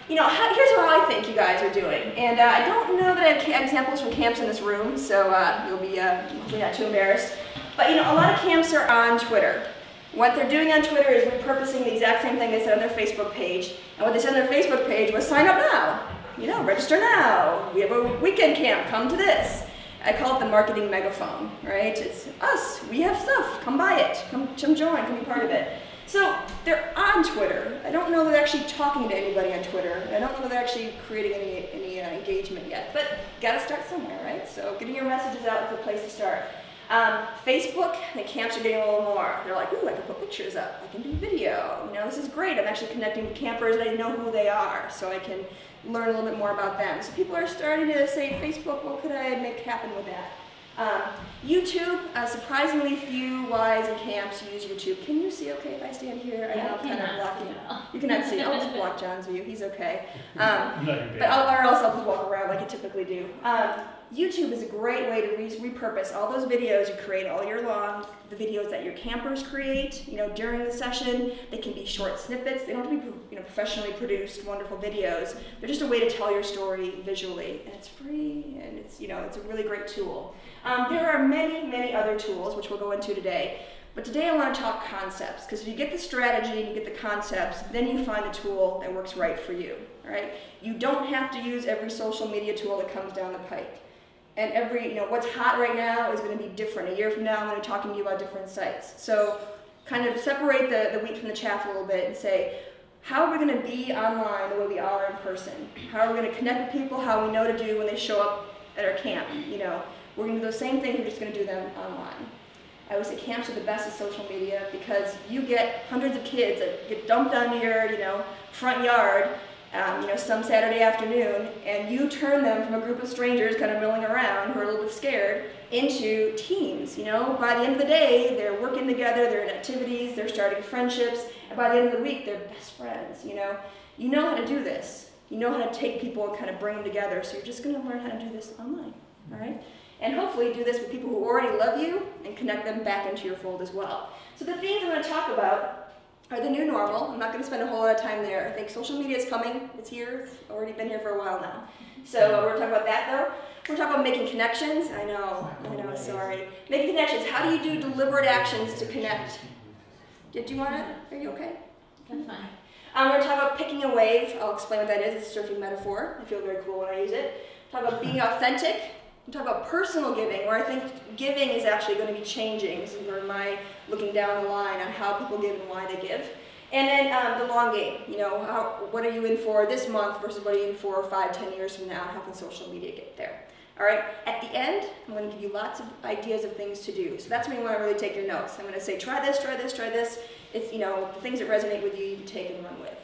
Here's how I think you guys are doing. And I don't know that I have examples from camps in this room, so you'll be hopefully not too embarrassed. But a lot of camps are on Twitter. What they're doing on Twitter is repurposing the exact same thing they said on their Facebook page. And what they said on their Facebook page was sign up now. Register now. We have a weekend camp. Come to this. I call it the Marketing Megaphone, right? It's us. We have stuff. Come buy it. Come join. Come be part of it. So they're on Twitter. I don't know that they're actually talking to anybody on Twitter. I don't know that they're actually creating any engagement yet. But you got to start somewhere, right? So getting your messages out is a place to start. Facebook, the camps are getting a little more. They're like, ooh, I can put pictures up. I can do video. This is great. I'm actually connecting with campers and I know who they are, so I can learn a little bit more about them. So people are starting to say, Facebook, what could I make happen with that? YouTube, surprisingly few Ys and camps use YouTube. Can you see okay if I stand here? Yeah, I know I'm kind of blocking. You cannot see. I'll just block John's view. He's okay. Or else I'll just walk around like I typically do. YouTube is a great way to repurpose all those videos you create all year long, the videos that your campers create, during the session. They can be short snippets. They don't have to be, professionally produced, wonderful videos. They're just a way to tell your story visually, and it's free, and it's, it's a really great tool. There are many, many other tools, which we'll go into today. But today I want to talk concepts, because if you get the strategy and you get the concepts, then you find a tool that works right for you, all right? You don't have to use every social media tool that comes down the pike. And what's hot right now is going to be different. A year from now, I'm going to be talking to you about different sites. So kind of separate the wheat from the chaff a little bit and say, how are we going to be online the way we are in person? How are we going to connect with people, how we know to do when they show up at our camp? We're going to do those same things, we're just going to do them online. I always say camps are the best of social media because you get hundreds of kids that get dumped on your, front yard, some Saturday afternoon, and you turn them from a group of strangers kind of milling around who are a little bit scared into teams. By the end of the day, they're working together, they're in activities, they're starting friendships, and by the end of the week, they're best friends. You know how to do this. You know how to take people and kind of bring them together, so you're just going to learn how to do this online, all right? And hopefully do this with people who already love you and connect them back into your fold as well. So the themes I'm going to talk about are the new normal. I'm not going to spend a whole lot of time there. I think social media is coming. It's here. It's already been here for a while now. So we're going to talk about that though. We're going to talk about making connections. I know, sorry. Making connections. How do you do deliberate actions to connect? Did you want to? Are you okay? That's fine. We're going to talk about picking a wave. I'll explain what that is. It's a surfing metaphor. I feel very cool when I use it. Talk about being authentic. We talk about personal giving, where I think giving is actually going to be changing. This is where my looking down the line on how people give and why they give. And then the long game, what are you in for this month versus what are you in for 5, 10 years from now, and how can social media get there? All right, at the end, I'm going to give you lots of ideas of things to do. So that's when you want to really take your notes. I'm going to say, try this, try this, try this. It's, the things that resonate with you, you can take and run with.